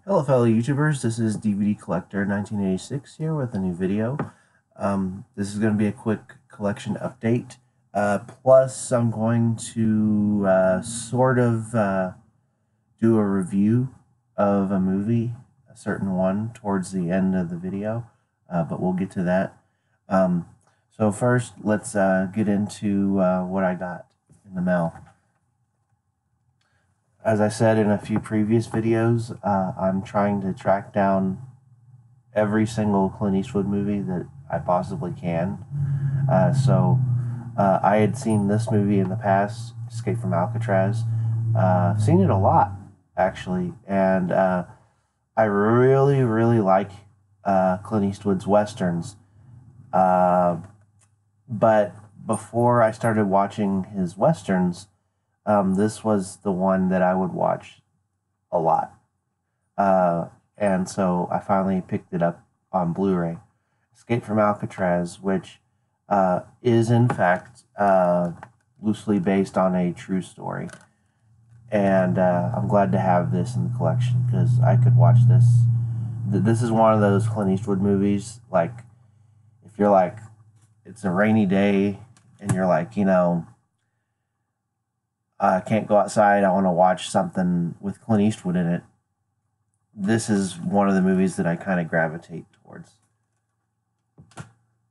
Hello fellow YouTubers, this is DVD Collector 1986 here with a new video. This is going to be a quick collection update. Plus I'm going to do a review of a movie, a certain one, towards the end of the video, but we'll get to that. So first, let's get into what I got in the mail. As I said in a few previous videos, I'm trying to track down every single Clint Eastwood movie that I possibly can. I had seen this movie in the past, Escape from Alcatraz. I've seen it a lot, actually, and I really, really like Clint Eastwood's westerns. But before I started watching his westerns, this was the one that I would watch a lot. And so I finally picked it up on Blu-ray. Escape from Alcatraz, which is in fact loosely based on a true story. And I'm glad to have this in the collection because I could watch this. This is one of those Clint Eastwood movies, like, if you're like, it's a rainy day and you're like, I can't go outside, I want to watch something with Clint Eastwood in it. This is one of the movies that I kind of gravitate towards.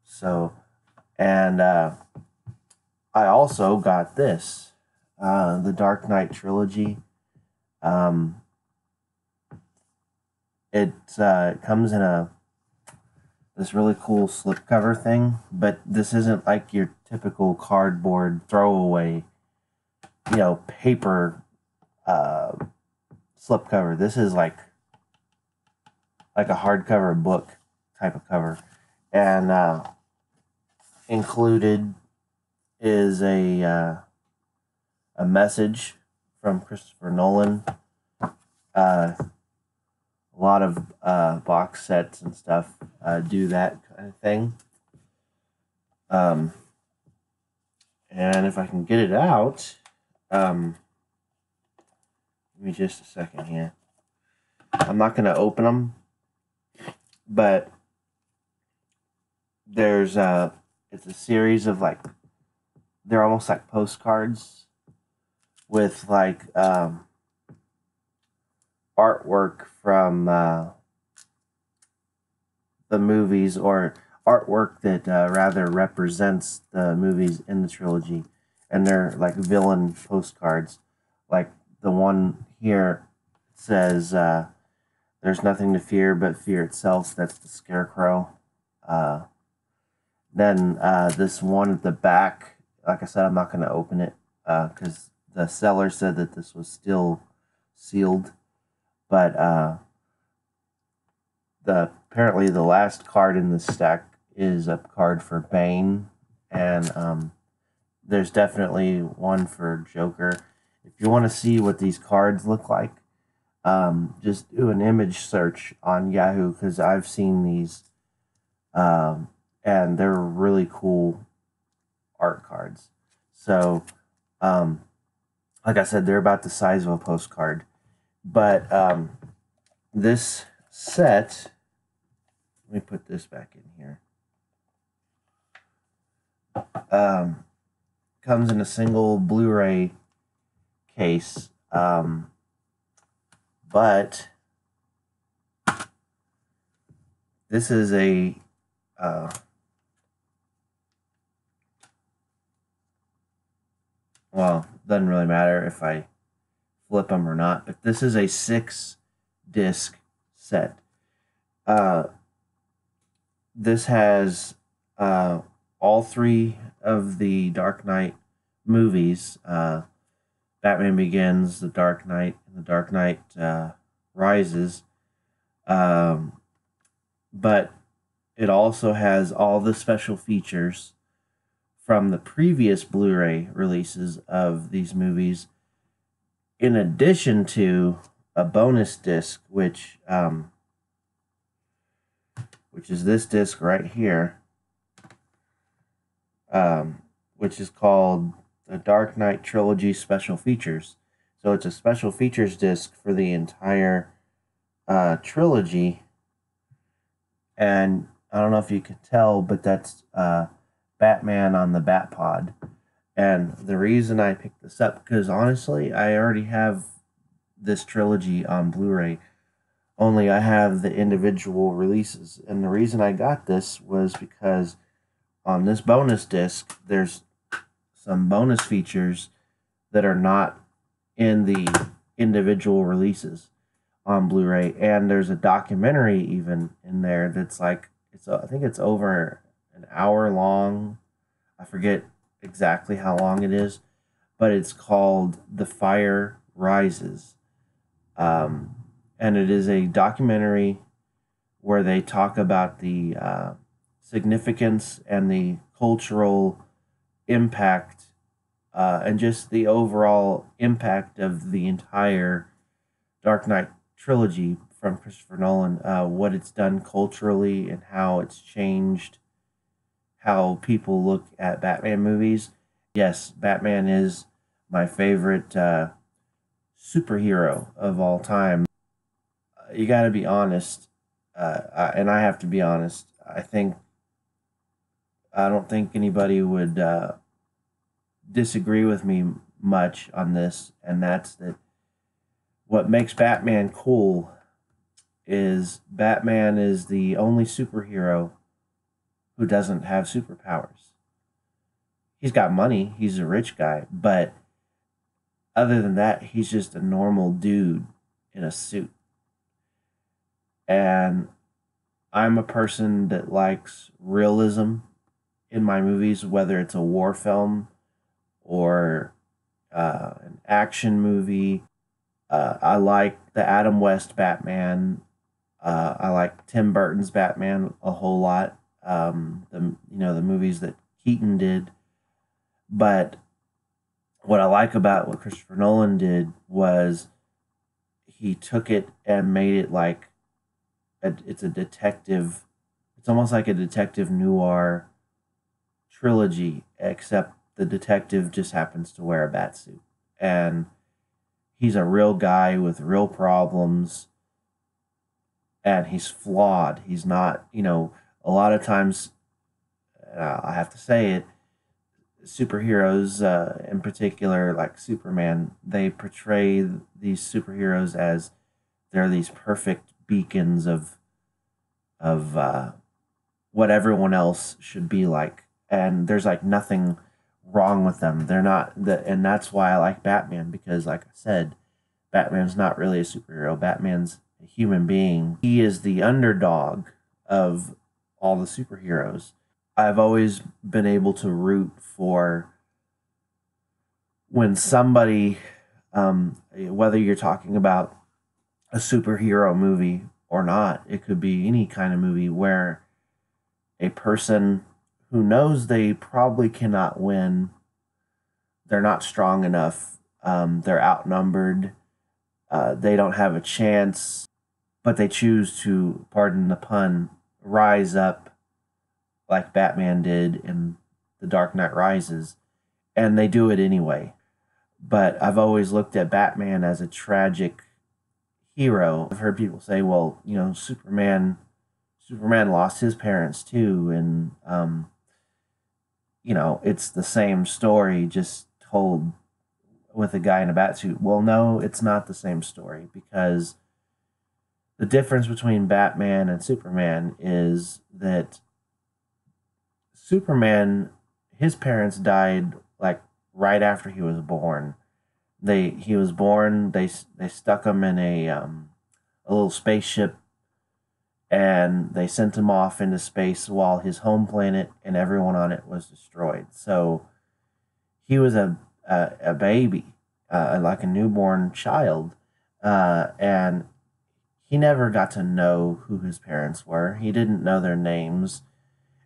So, and I also got this, the Dark Knight trilogy. It comes in this really cool slipcover thing, but this isn't like your typical cardboard throwaway, paper slipcover. This is like a hardcover book type of cover, and included is a message from Christopher Nolan. A lot of box sets and stuff do that kind of thing. And if I can get it out, give me just a second here. I'm not going to open them, but there's it's a series of, like, they're almost like postcards with like artwork from the movies, or artwork that rather represents the movies in the trilogy, and they're like villain postcards. Like the one here says, "There's nothing to fear but fear itself." That's the Scarecrow. Then this one at the back, like I said, I'm not going to open it because the seller said that this was still sealed. But apparently the last card in this stack is a card for Bane, and there's definitely one for Joker. If you want to see what these cards look like, just do an image search on Yahoo, because I've seen these, and they're really cool art cards. So, like I said, they're about the size of a postcard. But this set, let me put this back in here, comes in a single Blu-ray case, but this is a well, doesn't really matter if I flip them or not, but this is a 6-disc set. This has all 3 of the Dark Knight movies, Batman Begins, The Dark Knight, and The Dark Knight Rises. But it also has all the special features from the previous Blu-ray releases of these movies, in addition to a bonus disc, which is this disc right here, which is called the Dark Knight Trilogy Special Features. So it's a special features disc for the entire trilogy, and I don't know if you could tell, but that's Batman on the Bat Pod. And the reason I picked this up, because honestly, I already have this trilogy on Blu-ray. Only I have the individual releases, and the reason I got this was because on this bonus disc, there's some bonus features that are not in the individual releases on Blu-ray, and there's a documentary even in there that's like I think it's over an hour long. I forget exactly how long it is, but it's called The Fire Rises. Um, and it is a documentary where they talk about the significance and the cultural impact and just the overall impact of the entire Dark Knight trilogy from Christopher Nolan, what it's done culturally and how it's changed how people look at Batman movies. Yes, Batman is my favorite superhero of all time. You got to be honest, and I have to be honest. I don't think anybody would disagree with me much on this, and that's that what makes Batman cool is Batman is the only superhero who doesn't have superpowers. He's got money, he's a rich guy, but other than that, he's just a normal dude in a suit. And I'm a person that likes realism in my movies, whether it's a war film or an action movie. I like the Adam West Batman. I like Tim Burton's Batman a whole lot. The movies that Keaton did, but what I like about what Christopher Nolan did was he took it and made it like it's a detective. It's almost like a detective noir trilogy, except the detective just happens to wear a bat suit, and he's a real guy with real problems, and he's flawed. He's not, a lot of times, I have to say it, superheroes, in particular, like Superman, they portray these superheroes as they're these perfect beacons of what everyone else should be like, and there's like nothing wrong with them. They're not and that's why I like Batman because, like I said, Batman's not really a superhero. Batman's a human being. He is the underdog of all the superheroes. I've always been able to root for when somebody, whether you're talking about a superhero movie or not, it could be any kind of movie where a person who knows they probably cannot win, they're not strong enough, they're outnumbered, they don't have a chance, but they choose to, pardon the pun, rise up like Batman did in The Dark Knight Rises, and they do it anyway. But I've always looked at Batman as a tragic hero. I've heard people say, well, Superman lost his parents too, and it's the same story just told with a guy in a bat suit. Well, no, it's not the same story because the difference between Batman and Superman is that Superman, his parents died like right after he was born. He was born. They stuck him in a little spaceship, and they sent him off into space while his home planet and everyone on it was destroyed. So he was a baby, like a newborn child, and he never got to know who his parents were. He didn't know their names.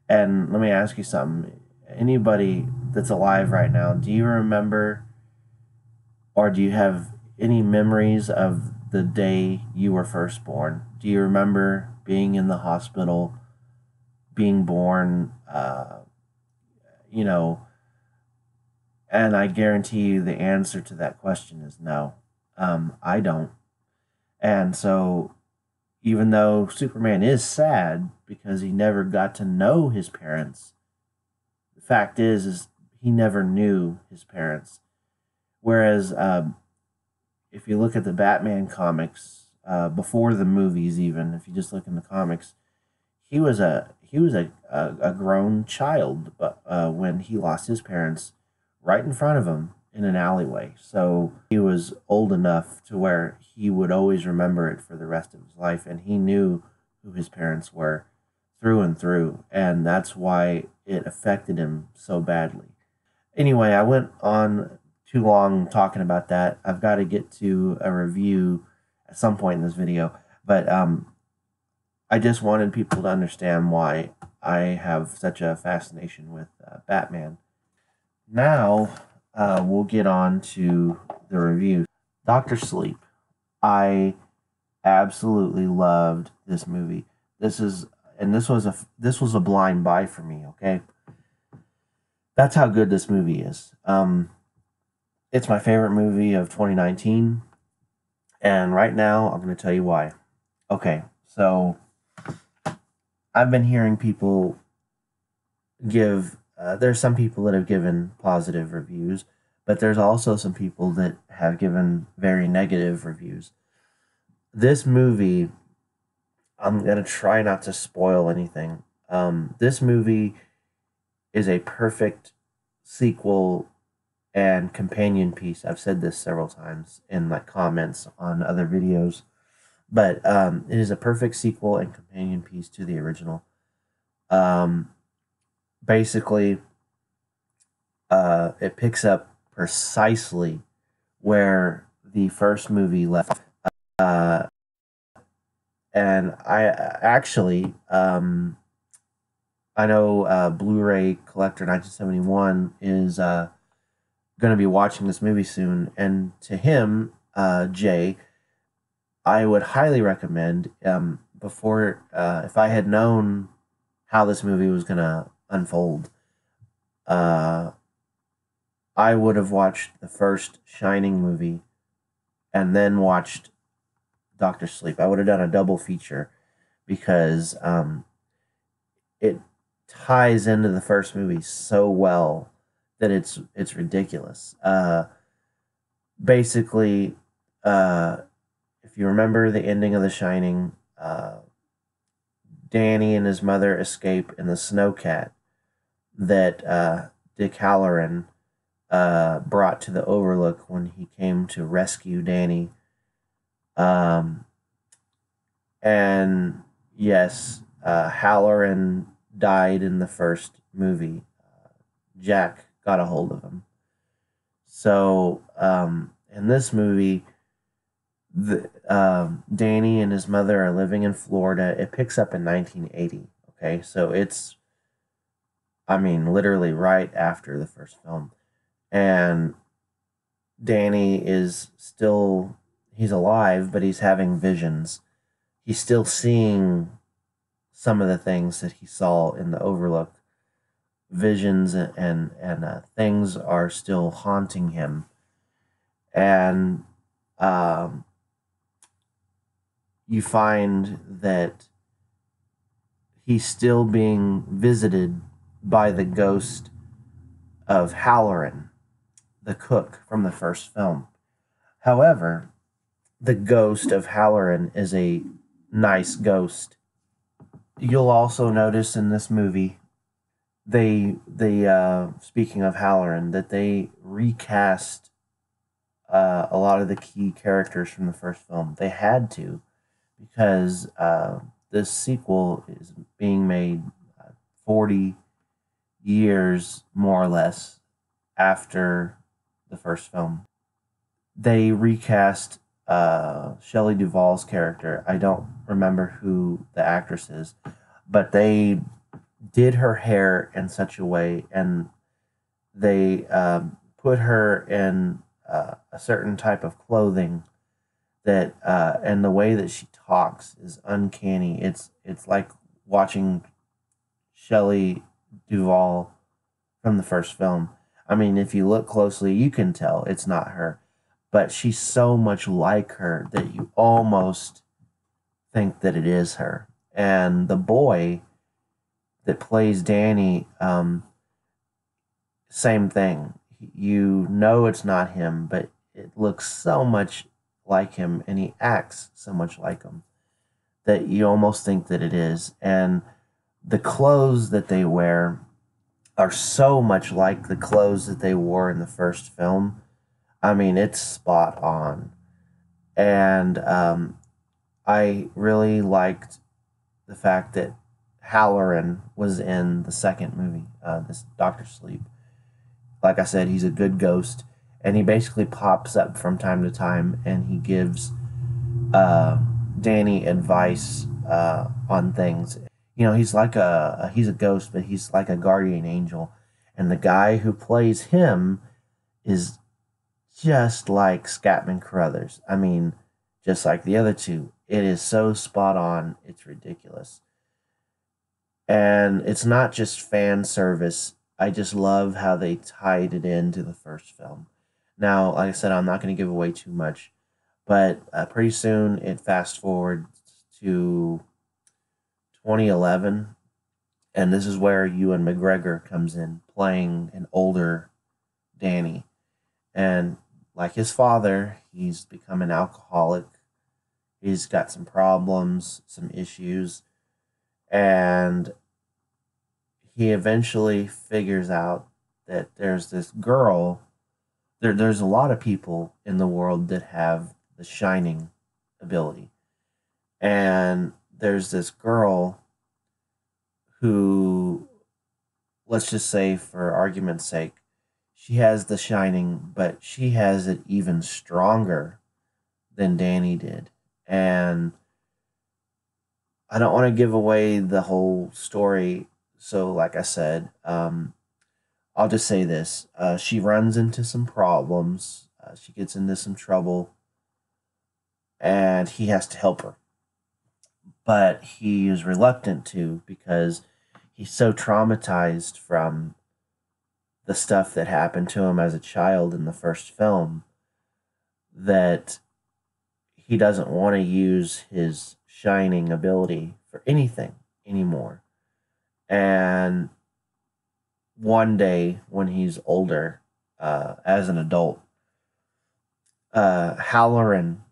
And let me ask you something. Anybody that's alive right now, do you remember or do you have any memories of the day you were first born? Do you remember being in the hospital, being born, you know, and I guarantee you the answer to that question is no. I don't. And so even though Superman is sad because he never got to know his parents, the fact is he never knew his parents. Whereas if you look at the Batman comics before the movies, even if you just look in the comics, he was a grown child, but when he lost his parents right in front of him in an alleyway, so he was old enough to where he would always remember it for the rest of his life, and he knew who his parents were through and through, and that's why it affected him so badly. Anyway, I went on too long talking about that. I've got to get to a review at some point in this video, but I just wanted people to understand why I have such a fascination with Batman. Now, we'll get on to the review. Doctor Sleep. I absolutely loved this movie. This was a blind buy for me. Okay, that's how good this movie is. It's my favorite movie of 2019, and right now I'm going to tell you why. Okay, so I've been hearing people give. There's some people that have given positive reviews, but there's also some people that have given very negative reviews. This movie, I'm gonna try not to spoil anything. This movie is a perfect sequel and companion piece. I've said this several times in like comments on other videos, but it is a perfect sequel and companion piece to the original. Basically, it picks up precisely where the first movie left. And I actually, I know Bluray Collector 1971 is going to be watching this movie soon, and to him, Jay, I would highly recommend before if I had known how this movie was going to unfold, I would have watched the first Shining movie and then watched Doctor Sleep. I would have done a double feature because it ties into the first movie so well that it's ridiculous. Basically, if you remember the ending of The Shining, Danny and his mother escape in the snowcat that Dick Halloran brought to the Overlook when he came to rescue Danny. And yes, Halloran died in the first movie. Jack got a hold of him. So in this movie, Danny and his mother are living in Florida. It picks up in 1980. Okay, so it's, I mean, literally right after the first film. And Danny is still, he's alive, but he's having visions. He's still seeing some of the things that he saw in the Overlook. Visions and things are still haunting him. And you find that he's still being visited by the ghost of Halloran, the cook from the first film. However, the ghost of Halloran is a nice ghost. You'll also notice in this movie, they speaking of Halloran, that they recast a lot of the key characters from the first film. They had to, because this sequel is being made 40 years, more or less, after the first film. They recast Shelley Duvall's character. I don't remember who the actress is, but they did her hair in such a way, and they put her in a certain type of clothing that, and the way that she talks is uncanny. It's like watching Shelley Duvall from the first film. I mean, if you look closely, you can tell it's not her, but she's so much like her that you almost think that it is her. And the boy that plays Danny, same thing. You know it's not him, but it looks so much like him, and he acts so much like him that you almost think that it is. And the clothes that they wear are so much like the clothes that they wore in the first film. I mean, it's spot on. And I really liked the fact that Halloran was in the second movie, this Doctor Sleep. Like I said, he's a good ghost, and he basically pops up from time to time, and he gives uh, Danny advice on things. You know, he's a ghost, but he's like a guardian angel, and the guy who plays him is just like Scatman Crothers. I mean, just like the other two. It is so spot on. It's ridiculous. And it's not just fan service. I just love how they tied it into the first film. Now, like I said, I'm not going to give away too much, but pretty soon it fast forwards to 2011, and this is where Ewan McGregor comes in, playing an older Danny. And like his father, he's become an alcoholic. He's got some problems, some issues, and he eventually figures out that there's this girl. There's a lot of people in the world that have the shining ability, and there's this girl who, let's just say for argument's sake, she has the shining, but she has it even stronger than Danny did. And I don't want to give away the whole story. So, like I said, I'll just say this. She runs into some problems. She gets into some trouble, and he has to help her. But he is reluctant to because he's so traumatized from the stuff that happened to him as a child in the first film that he doesn't want to use his shining ability for anything anymore. And one day when he's older, as an adult, Halloran,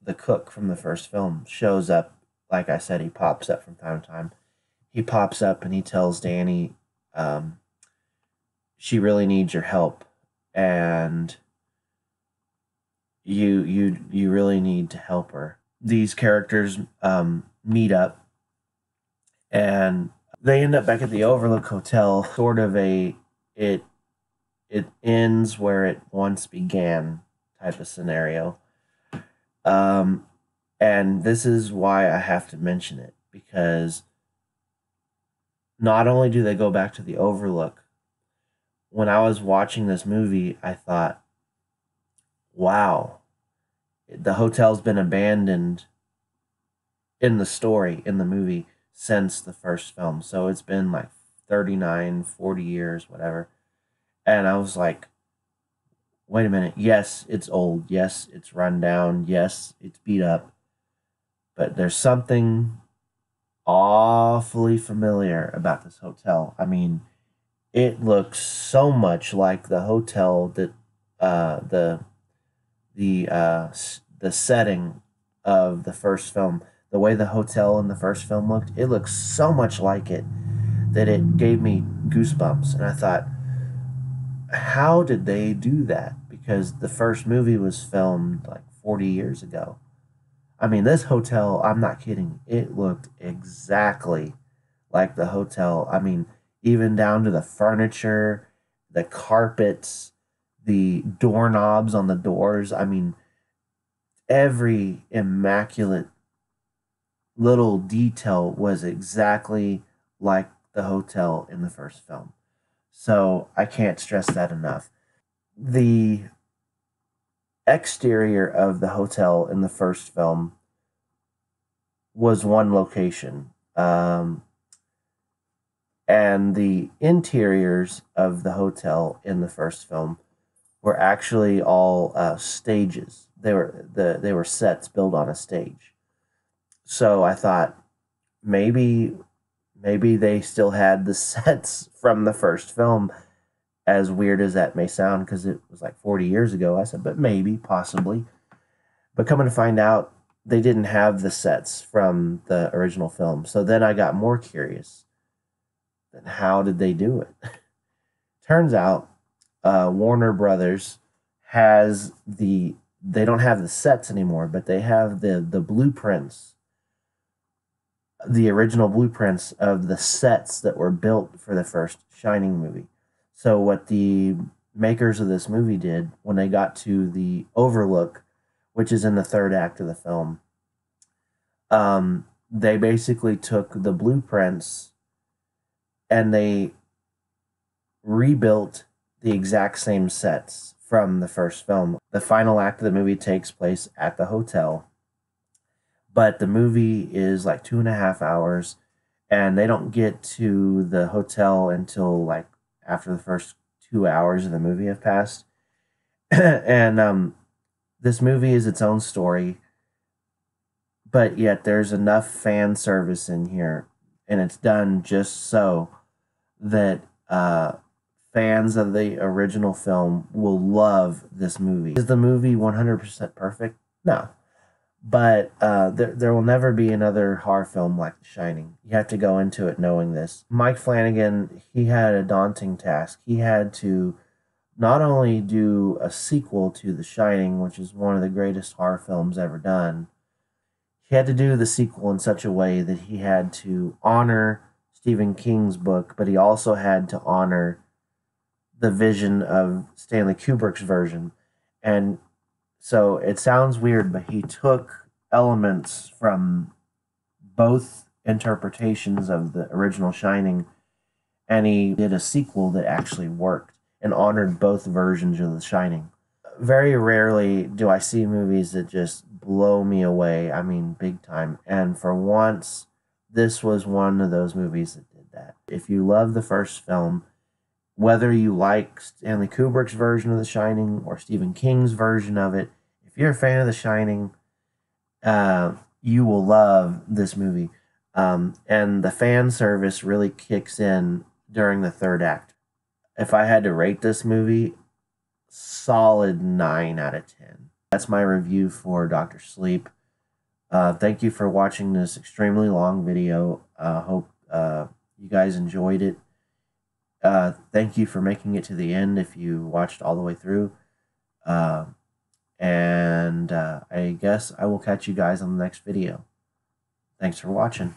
the cook from the first film, shows up. Like I said, he pops up from time to time. He pops up and he tells Danny, um, she really needs your help, and you really need to help her. These characters meet up, and they end up back at the Overlook Hotel. Sort of a it it ends where it once began type of scenario. Um, and this is why I have to mention it, because not only do they go back to the Overlook, when I was watching this movie, I thought, wow, the hotel's been abandoned in the story, in the movie, since the first film. So it's been like 39, 40 years, whatever. And I was like, wait a minute. Yes, it's old. Yes, it's run down. Yes, it's beat up. But there's something awfully familiar about this hotel. I mean, it looks so much like the hotel that uh, the the setting of the first film, the way the hotel in the first film looked, it looks so much like it that it gave me goosebumps. And I thought, how did they do that? Because the first movie was filmed like 40 years ago. I mean, this hotel, I'm not kidding, it looked exactly like the hotel. I mean, even down to the furniture, the carpets, the doorknobs on the doors. I mean, every immaculate little detail was exactly like the hotel in the first film. So I can't stress that enough. The exterior of the hotel in the first film was one location. And the interiors of the hotel in the first film were actually all stages. They were sets built on a stage. So I thought maybe they still had the sets from the first film, as weird as that may sound, because it was like 40 years ago. I said, but maybe, possibly. But coming to find out, they didn't have the sets from the original film. So then I got more curious. Then how did they do it? Turns out, Warner Brothers has they don't have the sets anymore, but they have the blueprints, the original blueprints of the sets that were built for the first Shining movie. So what the makers of this movie did when they got to the Overlook, which is in the third act of the film, they basically took the blueprints and they rebuilt the exact same sets from the first film. The final act of the movie takes place at the hotel, but the movie is like 2.5 hours, and they don't get to the hotel until like after the first 2 hours of the movie have passed. And this movie is its own story, but yet there's enough fan service in here, and it's done just so that fans of the original film will love this movie. Is the movie 100% perfect? No. But there will never be another horror film like The Shining. You have to go into it knowing this. Mike Flanagan, he had a daunting task. He had to not only do a sequel to The Shining, which is one of the greatest horror films ever done, he had to do the sequel in such a way that he had to honor Stephen King's book, but he also had to honor the vision of Stanley Kubrick's version. And so it sounds weird, but he took elements from both interpretations of the original Shining, and he did a sequel that actually worked and honored both versions of The Shining. Very rarely do I see movies that just blow me away. I mean, big time. And for once, this was one of those movies that did that. If you love the first film, whether you like Stanley Kubrick's version of The Shining or Stephen King's version of it, if you're a fan of The Shining, you will love this movie. And the fan service really kicks in during the third act. If I had to rate this movie, solid 9 out of 10. That's my review for Dr. Sleep. Thank you for watching this extremely long video. Hope you guys enjoyed it. Thank you for making it to the end if you watched all the way through. And I guess I will catch you guys on the next video. Thanks for watching.